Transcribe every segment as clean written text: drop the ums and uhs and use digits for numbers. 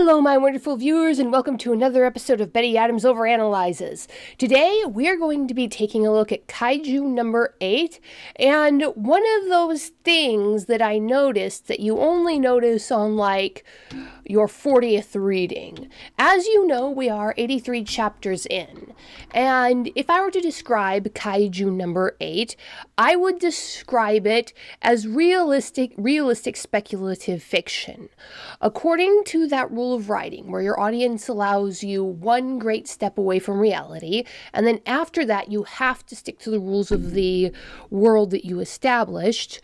Hello, my wonderful viewers, and welcome to another episode of Betty Adams Overanalyzes. Today, we're going to be taking a look at Kaiju number 8, and one of those things that I noticed that you only notice on, your 40th reading. As you know, we are 83 chapters in, and if I were to describe Kaiju number 8, I would describe it as realistic speculative fiction. According to that rule of writing, where your audience allows you one great step away from reality, and then after that you have to stick to the rules of the world that you established,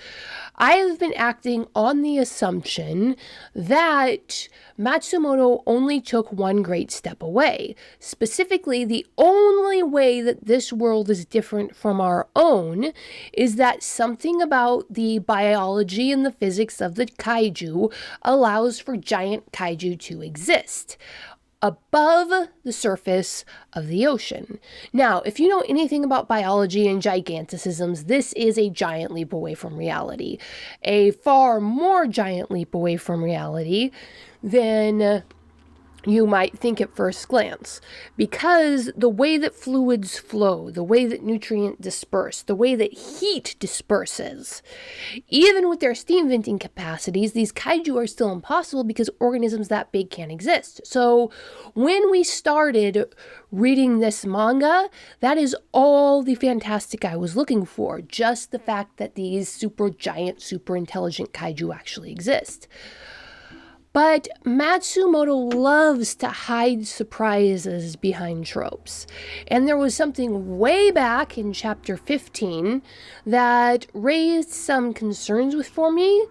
I have been acting on the assumption that Matsumoto only took one great step away. Specifically, the only way that this world is different from our own is that something about the biology and the physics of the kaiju allows for giant kaiju to exist above the surface of the ocean. Now, if you know anything about biology and giganticisms, this is a giant leap away from reality. A far more giant leap away from reality than you might think at first glance, because the way that fluids flow, the way that nutrients disperse, the way that heat disperses, even with their steam venting capacities, these kaiju are still impossible because organisms that big can't exist. So when we started reading this manga, that is all the fantastic I was looking for, just the fact that these super giant, super intelligent kaiju actually exist. But Matsumoto loves to hide surprises behind tropes. And there was something way back in chapter 15 that raised some concerns for me,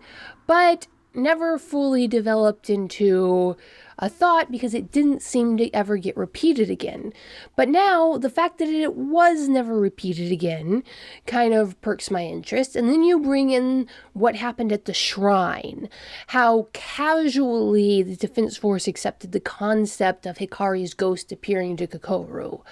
but never fully developed into a thought because it didn't seem to ever get repeated again. But now, the fact that it was never repeated again kind of perks my interest. And then you bring in what happened at the shrine, how casually the Defense Force accepted the concept of Hikari's ghost appearing to Kokoru.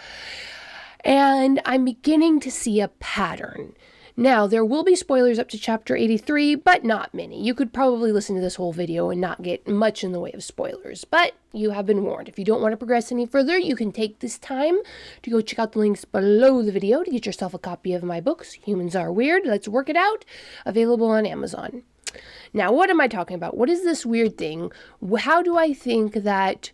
And I'm beginning to see a pattern. Now, there will be spoilers up to chapter 83, but not many. You could probably listen to this whole video and not get much in the way of spoilers, but you have been warned. If you don't want to progress any further, you can take this time to go check out the links below the video to get yourself a copy of my books, Humans Are Weird, Let's Work It Out, available on Amazon. Now, what am I talking about? What is this weird thing? How do I think that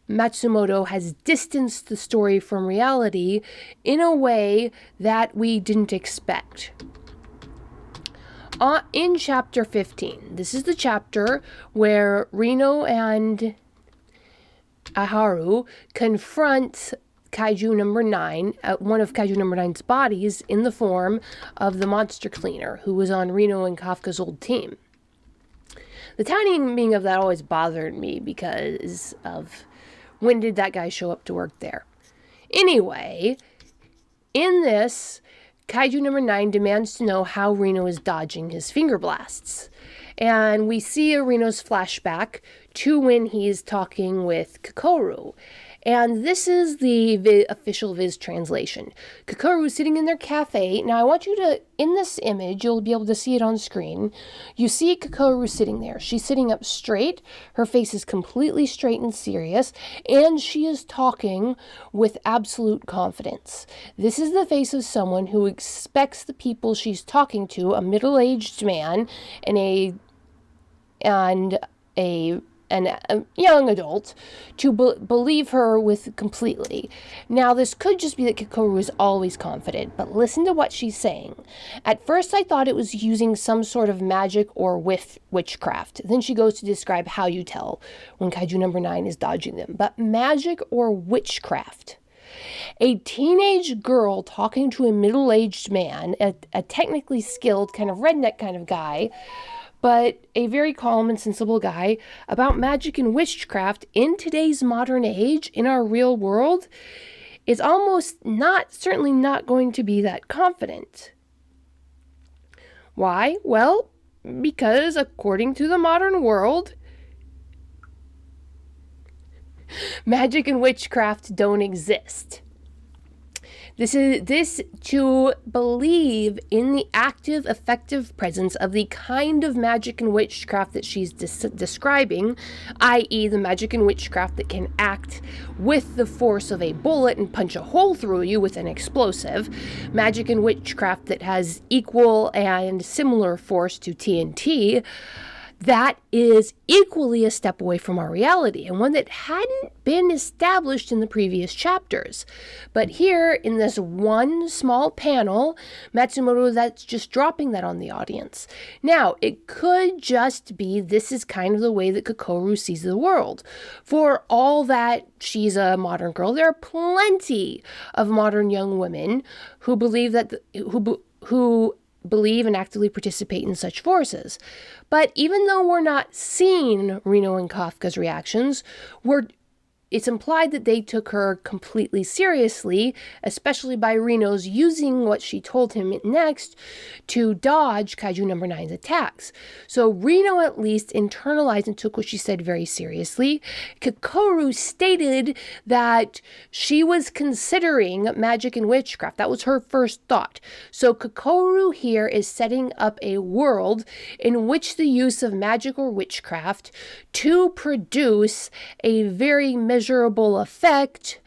Matsumoto has distanced the story from reality in a way that we didn't expect? In chapter 15, this is the chapter where Rino and Aharu confront Kaiju number 9, one of Kaiju number 9's bodies, in the form of the monster cleaner who was on Rino and Kafka's old team. The timing of that always bothered me because of when did that guy show up to work there? Anyway, in this, Kaiju number 9 demands to know how Rino is dodging his finger blasts. And we see a Rino's flashback to when he's talking with Kokoru. And this is the official Viz translation. Kokoru is sitting in their cafe. Now, I want you to, in this image, you'll be able to see it on screen. You see Kokoru sitting there. She's sitting up straight. Her face is completely straight and serious. And she is talking with absolute confidence. This is the face of someone who expects the people she's talking to, a middle-aged man and a young adult, to believe her completely. Now, this could just be that Kokoru is always confident, but listen to what she's saying. At first, I thought it was using some sort of magic or witchcraft. Then she goes to describe how you tell when Kaiju number 9 is dodging them. But magic or witchcraft? A teenage girl talking to a middle-aged man, a technically skilled, kind of redneck kind of guy, but a very calm and sensible guy, about magic and witchcraft in today's modern age, in our real world, is certainly not going to be that confident. Why? Well, because according to the modern world, magic and witchcraft don't exist. This to believe in the active, effective presence of the kind of magic and witchcraft that she's describing, i.e. the magic and witchcraft that can act with the force of a bullet and punch a hole through you with an explosive, magic and witchcraft that has equal and similar force to TNT, that is equally a step away from our reality, and one that hadn't been established in the previous chapters. But here, in this one small panel, Matsumoto that's just dropping that on the audience. Now, it could just be this is kind of the way that Kokoru sees the world. For all that she's a modern girl, there are plenty of modern young women who believe that who believe and actively participate in such forces. But even though we're not seeing Reno and Kafka's reactions, it's implied that they took her completely seriously, especially by Reno's using what she told him next to dodge Kaiju number 9's attacks. So Reno at least internalized and took what she said very seriously. Kokoru stated that she was considering magic and witchcraft. That was her first thought. So Kokoru here is setting up a world in which the use of magic or witchcraft to produce a very measurable effect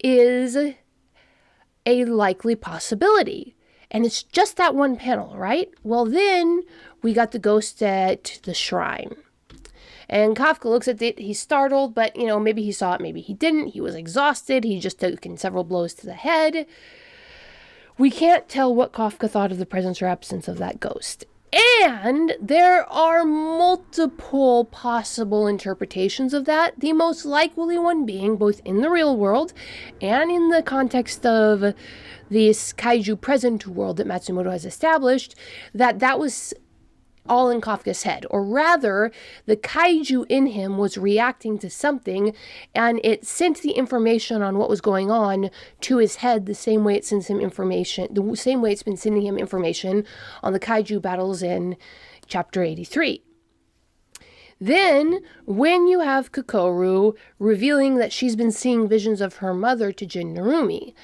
is a likely possibility. And it's just that one panel, right? Well, then we got the ghost at the shrine. And Kafka looks at it, he's startled, but, maybe he saw it, maybe he didn't. He was exhausted, he just took in several blows to the head. We can't tell what Kafka thought of the presence or absence of that ghost. And there are multiple possible interpretations of that, the most likely one being both in the real world and in the context of this kaiju present world that Matsumoto has established, that was all in Kafka's head. Or rather, the kaiju in him was reacting to something, and it sent the information on what was going on to his head the same way it sends him information, the same way it's been sending him information on the kaiju battles in chapter 83. Then, when you have Kokoru revealing that she's been seeing visions of her mother to Jin Narumi,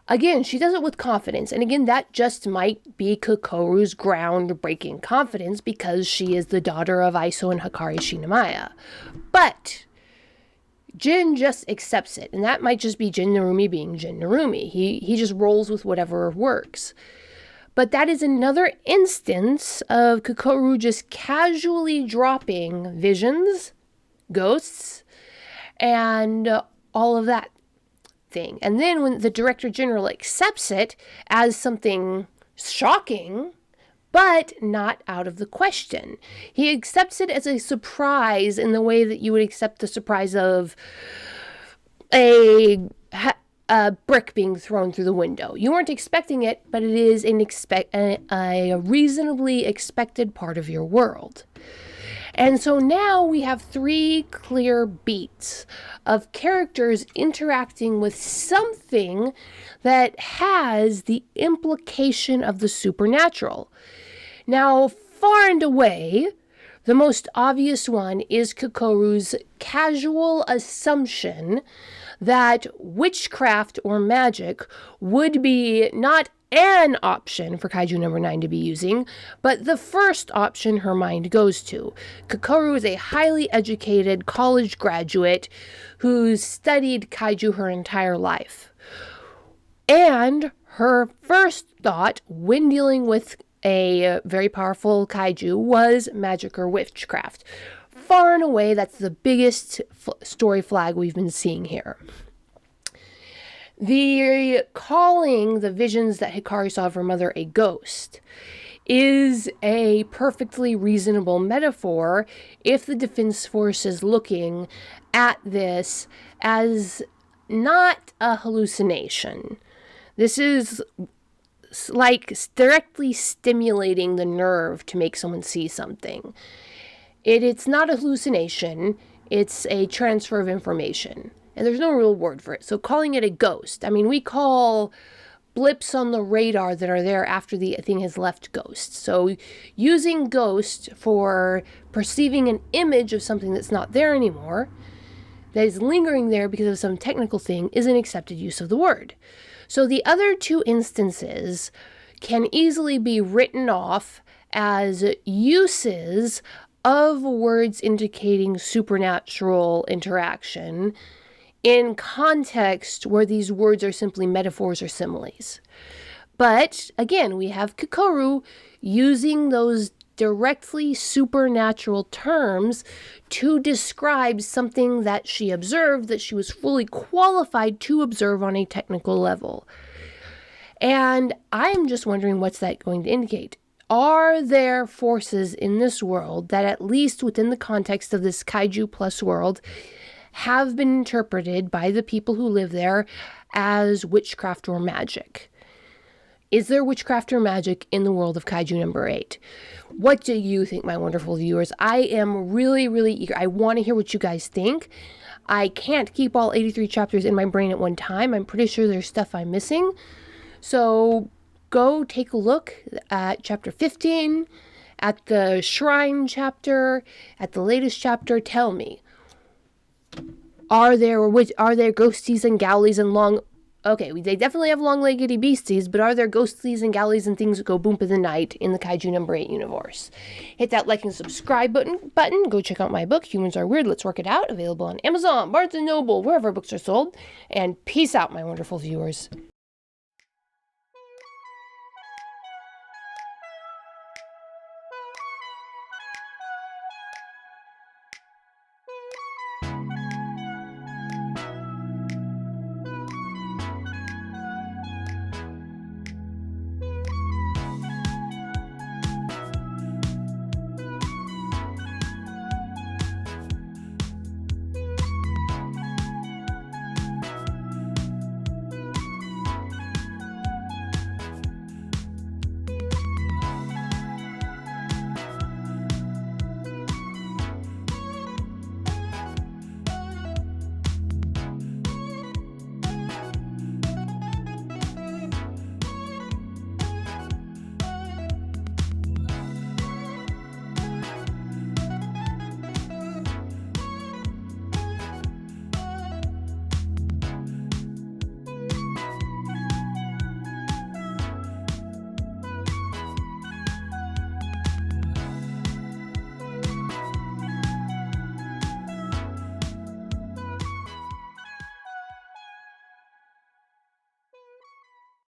again, she does it with confidence, and again, that just might be Kokoru's groundbreaking confidence because she is the daughter of Aiso and Hikari Shinomiya. But Jin just accepts it, and that might just be Jin Narumi being Jin Narumi. He just rolls with whatever works. But that is another instance of Kokoru just casually dropping visions, ghosts, and all of that thing. And then when the Director General accepts it as something shocking, but not out of the question. He accepts it as a surprise in the way that you would accept the surprise of a brick being thrown through the window. You weren't expecting it, but it is a reasonably expected part of your world. And so now we have 3 clear beats of characters interacting with something that has the implication of the supernatural. Now, far and away, the most obvious one is Kokoru's casual assumption that witchcraft or magic would be not an option for Kaiju number 9 to be using, but the first option her mind goes to. Kokoru is a highly educated college graduate who's studied Kaiju her entire life. And her first thought when dealing with a very powerful Kaiju was magic or witchcraft. Far and away, that's the biggest story flag we've been seeing here. The calling the visions that Hikari saw of her mother a ghost is a perfectly reasonable metaphor if the Defense Force is looking at this as not a hallucination. This is like directly stimulating the nerve to make someone see something. It's not a hallucination, it's a transfer of information. And there's no real word for it. So calling it a ghost. I mean, we call blips on the radar that are there after the thing has left ghost. So using ghost for perceiving an image of something that's not there anymore, that is lingering there because of some technical thing is an accepted use of the word. So the other two instances can easily be written off as uses of words indicating supernatural interaction in context where these words are simply metaphors or similes. But again, we have Kikoru using those directly supernatural terms to describe something that she observed, that she was fully qualified to observe on a technical level. And I'm just wondering, what's that going to indicate? Are there forces in this world that, at least within the context of this Kaiju plus world, have been interpreted by the people who live there as witchcraft or magic? Is there witchcraft or magic in the world of Kaiju number 8? What do you think, my wonderful viewers? I am really, really eager. I want to hear what you guys think. I can't keep all 83 chapters in my brain at one time. I'm pretty sure there's stuff I'm missing. So go take a look at chapter 15, at the shrine chapter, at the latest chapter. Tell me, are there ghosties and galleys and long... Okay, they definitely have long-leggedy beasties, but are there ghostlies and galleys and things that go boomp in the night in the Kaiju number 8 universe? Hit that like and subscribe button. Go check out my book, Humans Are Weird, Let's Work It Out, available on Amazon, Barnes & Noble, wherever books are sold. And peace out, my wonderful viewers.